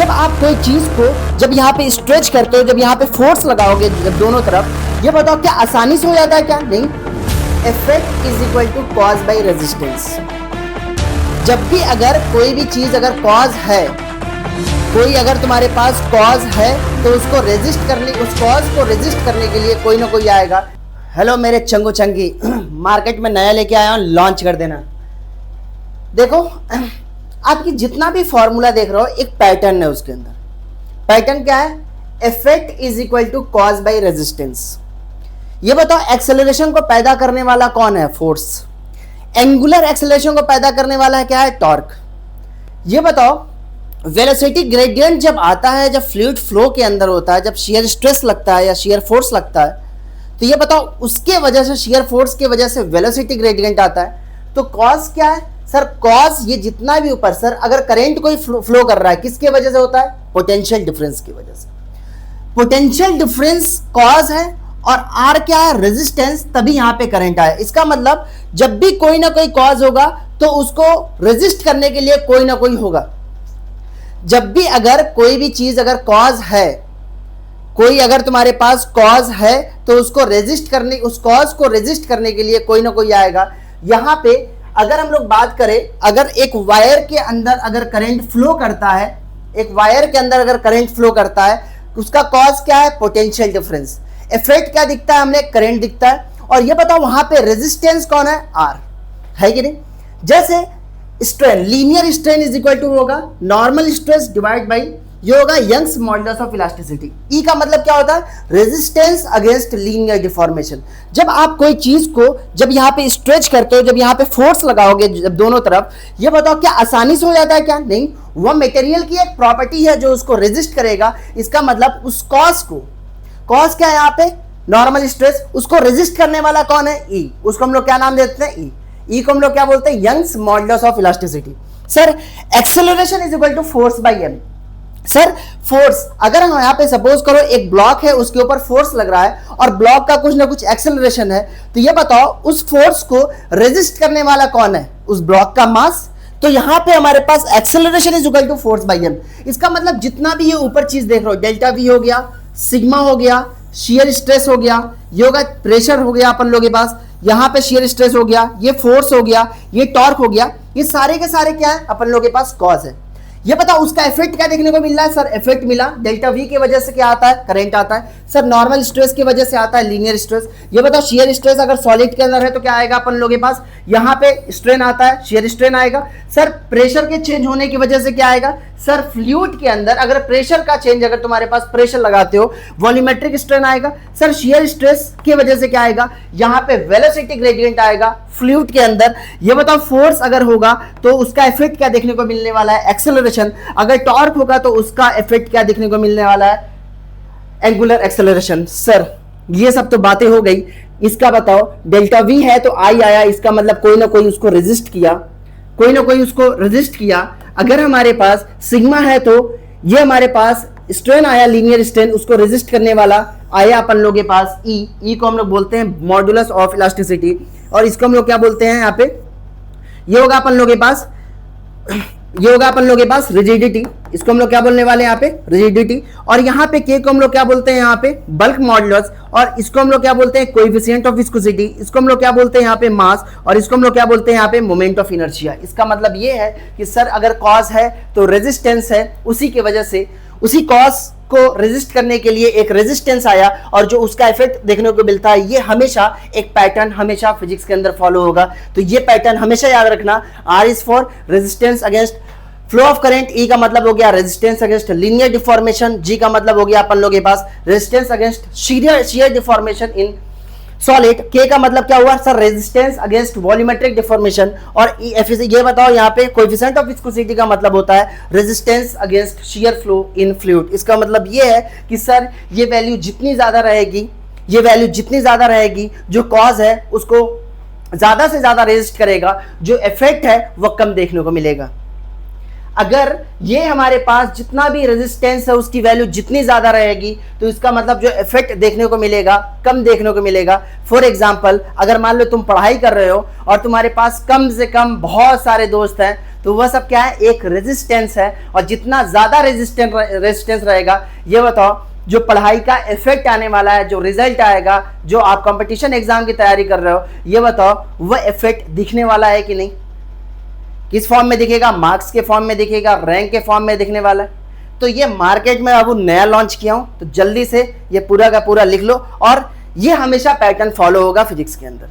जब आप कोई चीज को जब यहाँ पे स्ट्रेच करते हो, जब यहाँ पे फोर्स लगाओगे जब दोनों तरफ, ये बताओ क्या आसानी से हो जाता है क्या? नहीं। Effect is equal to cause by resistance. जब भी अगर कोई भी चीज अगर कॉज है, कोई अगर तुम्हारे पास कॉज है तो उसको रेजिस्ट करने, उस कॉज को रेजिस्ट करने के लिए कोई ना कोई आएगा। हेलो मेरे चंगू चंगी, मार्केट में नया लेके आया हूँ, लॉन्च कर देना। देखो आपकी जितना भी फॉर्मूला देख रहे हो एक पैटर्न है, उसके अंदर पैटर्न क्या है? Effect is equal to cause by resistance. ये बताओ एक्सेलरेशन को पैदा करने वाला कौन है? फोर्स। एंगुलर एक्सेलरेशन को पैदा करने वाला है क्या है? टॉर्क। ये बताओ वेलोसिटी ग्रेडियंट जब आता है, जब फ्लूइड फ्लो के अंदर होता है, जब शियर स्ट्रेस लगता है या शियर फोर्स लगता है, तो ये बताओ उसके वजह से, शियर फोर्स की वजह से वेलोसिटी ग्रेडियंट आता है। तो कॉज क्या है सर? कॉज ये जितना भी ऊपर सर अगर करंट कोई फ्लो कर रहा है, किसके वजह से होता है? पोटेंशियल डिफरेंस की वजह से। पोटेंशियल डिफरेंस कॉज है और आर क्या है? रेजिस्टेंस। तभी यहां पे करंट आया। इसका मतलब जब भी कोई ना कोई कॉज होगा तो उसको रेजिस्ट करने के लिए कोई ना कोई होगा। जब भी अगर कोई भी चीज अगर कॉज है, कोई अगर तुम्हारे पास कॉज है तो उसको रेजिस्ट करने, उस कॉज को रेजिस्ट करने के लिए कोई ना कोई आएगा। यहां पे अगर हम लोग बात करें, अगर एक वायर के अंदर अगर करंट फ्लो करता है, एक वायर के अंदर अगर करंट फ्लो करता है, उसका कॉज क्या है? Potential difference. इफेक्ट क्या दिखता है हमें? करंट दिखता है। और ये बताओ वहां पे रेजिस्टेंस कौन है? आर है कि नहीं? जैसे strain, linear strain is equal to होगा नॉर्मल स्ट्रेस डिवाइड बाई, ये होगा Young's modulus of elasticity. E का मतलब क्या होता है? Resistance against linear deformation. जब आप कोई चीज को जब यहाँ पे स्ट्रेच करते हो, जब यहाँ पे फोर्स लगाओगे जब दोनों तरफ, ये बताओ क्या आसानी से हो जाता है क्या? नहीं। वह मटेरियल की एक प्रॉपर्टी है जो उसको रेजिस्ट करेगा। इसका मतलब उस कॉज को, कॉज क्या है यहाँ पे? Normal stress. उसको रेजिस्ट करने वाला कौन है? ई। उसको हम लोग क्या नाम देते हैं? ई। ई को हम लोग क्या बोलते हैं? Young's modulus of elasticity. Sir acceleration is equal to force by m. Sir force, अगर हम यहाँ पे सपोज करो एक ब्लॉक है, उसके ऊपर फोर्स लग रहा है और ब्लॉक का कुछ ना कुछ एक्सेलरेशन है, तो ये बताओ उस फोर्स को रेजिस्ट करने वाला कौन है? उस ब्लॉक का मास। तो यहाँ पे हमारे पास acceleration is equal to force by M. इसका मतलब जितना भी ये ऊपर चीज देख रहे हो, डेल्टा वी हो गया, सिग्मा हो गया, शियर स्ट्रेस हो गया, ये होगा प्रेशर हो गया अपन लोगों के पास, यहाँ पे शियर स्ट्रेस हो गया, ये फोर्स हो गया, ये टॉर्क हो गया, ये सारे के सारे क्या है? अपन लोगों के पास कॉज है। ये बताओ उसका इफेक्ट क्या देखने को मिल रहा है? सर इफेक्ट मिला डेल्टा वी की वजह से क्या आता है? करंट आता है। सर नॉर्मल स्ट्रेस की वजह से आता है लीनियर स्ट्रेस। ये बताओ शियर स्ट्रेस अगर सॉलिड के अंदर है तो क्या आएगा अपन लोगों के पास? यहाँ पे स्ट्रेन आता है, शियर स्ट्रेन आएगा। सर प्रेशर के चेंज होने की वजह से क्या आएगा? सर फ्लूइड के अंदर अगर प्रेशर का चेंज, अगर तुम्हारे पास प्रेशर लगाते हो, वॉल्यूमेट्रिक स्ट्रेन आएगा। सर शियर स्ट्रेस की वजह से क्या आएगा? यहाँ पे वेलोसिटी ग्रेडियंट आएगा फ्लूइड के अंदर। ये बताओ फोर्स अगर होगा तो उसका इफेक्ट क्या देखने को मिलने वाला है? एक्सेलरेशन। अगर टॉर्क होगा तो उसका इफेक्ट क्या देखने को मिलने वाला है? Angular acceleration. सर ये सब तो बातें हो गई। इसका बताओ डेल्टा वी है तो आई आया, इसका मतलब कोई ना कोई उसको रेजिस्ट किया, कोई ना कोई उसको रेजिस्ट किया। अगर हमारे पास सिग्मा है तो ये हमारे पास स्ट्रेन आया, लीनियर स्ट्रेन, उसको रेजिस्ट करने वाला आया अपन लोग के पास ई। ई को हम लोग बोलते हैं मॉडुलस ऑफ इलास्टिसिटी, और इसको हम लोग क्या बोलते हैं? यहाँ पे ये होगा अपन लोग के पास, ये होगा अपन लोग के पास रिजिडिटी। इसको हम लोग क्या बोलने वाले हैं? यहाँ पे रिजिडिटी। और यहाँ पे के को हम लोग क्या बोलते हैं? यहाँ पे बल्क मॉडुलस। और इसको हम लोग क्या बोलते हैं? Coefficient of viscosity. इसको हम लोग क्या बोलते हैं? यहाँ पे मास। और इसको हम लोग क्या बोलते हैं? यहाँ पे मोमेंट ऑफ इनर्शिया। इसका मतलब ये है कि सर अगर कॉज है तो रेजिस्टेंस है, उसी की वजह से, उसी कॉज को रेजिस्ट करने के लिए एक रेजिस्टेंस आया और जो उसका इफेक्ट देखने को मिलता है। ये हमेशा एक पैटर्न हमेशा फिजिक्स के अंदर फॉलो होगा। तो ये पैटर्न हमेशा याद रखना। R is for resistance against flow of current, E का मतलब हो गया resistance against linear deformation, G का मतलब हो गया अपन लोग के पास resistance against shear deformation in solid, K का मतलब क्या हुआ? Sir resistance against volumetric deformation. और ये बताओ यहाँ पे कोएफिशिएंट ऑफ विस्कोसिटी का मतलब होता है resistance against shear flow in fluid. इसका मतलब ये है कि सर ये वैल्यू जितनी ज्यादा रहेगी, ये वैल्यू जितनी ज्यादा रहेगी, जो कॉज है उसको ज्यादा से ज्यादा रेजिस्ट करेगा, जो इफेक्ट है वह कम देखने को मिलेगा। अगर ये हमारे पास जितना भी रेजिस्टेंस है उसकी वैल्यू जितनी ज्यादा रहेगी तो इसका मतलब जो इफेक्ट देखने को मिलेगा कम देखने को मिलेगा। फॉर एग्जांपल अगर मान लो तुम पढ़ाई कर रहे हो और तुम्हारे पास कम से कम बहुत सारे दोस्त हैं, तो वह सब क्या है, एक रेजिस्टेंस है। और जितना ज्यादा रेजिस्टेंस रहेगा, ये बताओ जो पढ़ाई का इफेक्ट आने वाला है, जो रिजल्ट आएगा, जो आप कंपटीशन एग्जाम की तैयारी कर रहे हो, ये बताओ वह इफेक्ट दिखने वाला है कि नहीं। किस फॉर्म में दिखेगा, मार्क्स के फॉर्म में दिखेगा, रैंक के फॉर्म में दिखने वाला है। तो ये मार्केट में अब नया लॉन्च किया हूं, तो जल्दी से ये पूरा का पूरा लिख लो, और ये हमेशा पैटर्न फॉलो होगा फिजिक्स के अंदर।